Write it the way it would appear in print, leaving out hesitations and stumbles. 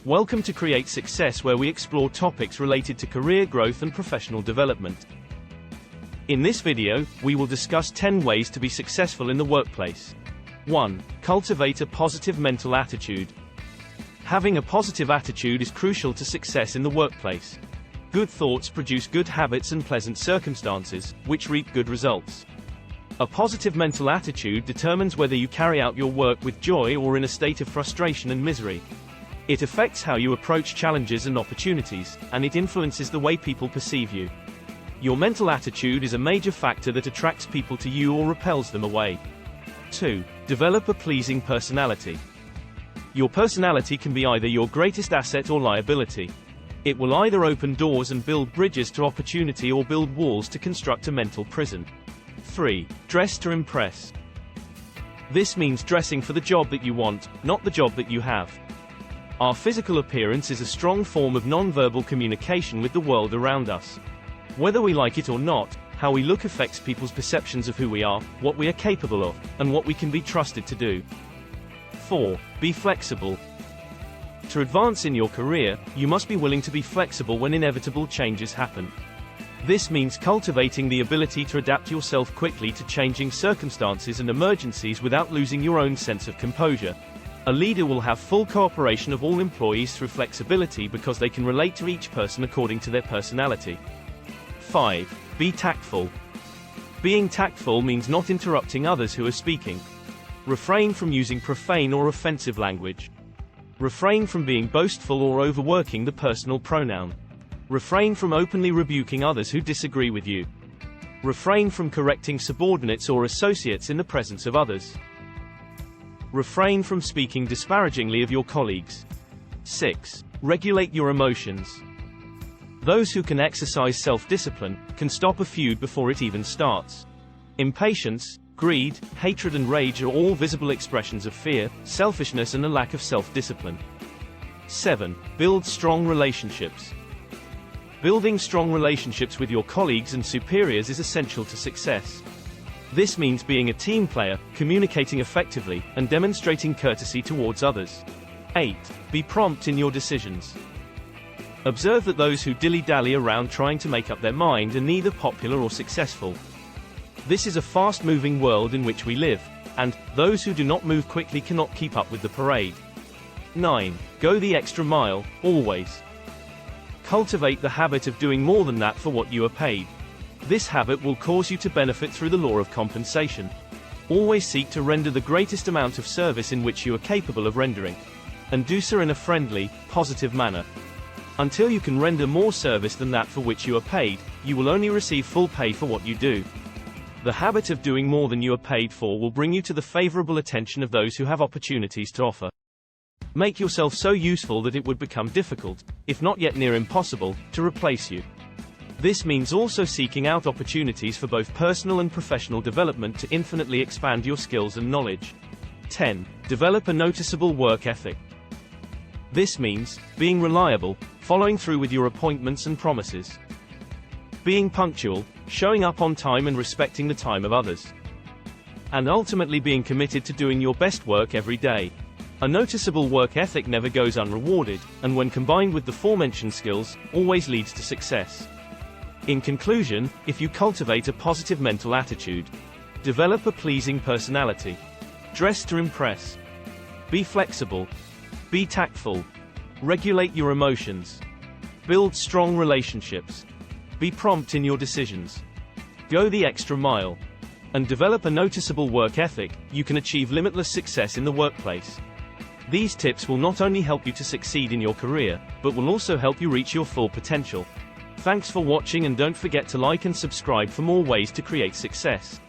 Welcome to Create Success, where we explore topics related to career growth and professional development. In this video, we will discuss 10 ways to be successful in the workplace. 1. Cultivate a positive mental attitude. Having a positive attitude is crucial to success in the workplace. Good thoughts produce good habits and pleasant circumstances, which reap good results. A positive mental attitude determines whether you carry out your work with joy or in a state of frustration and misery. It affects how you approach challenges and opportunities, and it influences the way people perceive you. Your mental attitude is a major factor that attracts people to you or repels them away. 2. Develop a pleasing personality. Your personality can be either your greatest asset or liability. It will either open doors and build bridges to opportunity or build walls to construct a mental prison. 3. Dress to impress. This means dressing for the job that you want, not the job that you have. Our physical appearance is a strong form of non-verbal communication with the world around us. Whether we like it or not, how we look affects people's perceptions of who we are, what we are capable of, and what we can be trusted to do. 4. Be flexible. To advance in your career, you must be willing to be flexible when inevitable changes happen. This means cultivating the ability to adapt yourself quickly to changing circumstances and emergencies without losing your own sense of composure. A leader will have full cooperation of all employees through flexibility because they can relate to each person according to their personality. 5. Be tactful. Being tactful means not interrupting others who are speaking. Refrain from using profane or offensive language. Refrain from being boastful or overworking the personal pronoun. Refrain from openly rebuking others who disagree with you. Refrain from correcting subordinates or associates in the presence of others. Refrain from speaking disparagingly of your colleagues. 6. Regulate your emotions. Those who can exercise self-discipline can stop a feud before it even starts. Impatience, greed, hatred and rage are all visible expressions of fear, selfishness and a lack of self-discipline. 7. Build strong relationships. Building strong relationships with your colleagues and superiors is essential to success. This means being a team player, communicating effectively, and demonstrating courtesy towards others. 8. Be prompt in your decisions. Observe that those who dilly-dally around trying to make up their mind are neither popular or successful. This is a fast-moving world in which we live, and those who do not move quickly cannot keep up with the parade. 9. Go the extra mile, always. Cultivate the habit of doing more than that for what you are paid. This habit will cause you to benefit through the law of compensation. Always seek to render the greatest amount of service in which you are capable of rendering. And do so in a friendly, positive manner. Until you can render more service than that for which you are paid, you will only receive full pay for what you do. The habit of doing more than you are paid for will bring you to the favorable attention of those who have opportunities to offer. Make yourself so useful that it would become difficult, if not yet near impossible, to replace you. This means also seeking out opportunities for both personal and professional development to infinitely expand your skills and knowledge. 10. Develop a noticeable work ethic. This means being reliable, following through with your appointments and promises. Being punctual, showing up on time and respecting the time of others. And ultimately being committed to doing your best work every day. A noticeable work ethic never goes unrewarded, and when combined with the aforementioned skills, always leads to success. In conclusion, if you cultivate a positive mental attitude, develop a pleasing personality, dress to impress, be flexible, be tactful, regulate your emotions, build strong relationships, be prompt in your decisions, go the extra mile, and develop a noticeable work ethic, you can achieve limitless success in the workplace. These tips will not only help you to succeed in your career, but will also help you reach your full potential. Thanks for watching, and don't forget to like and subscribe for more ways to create success.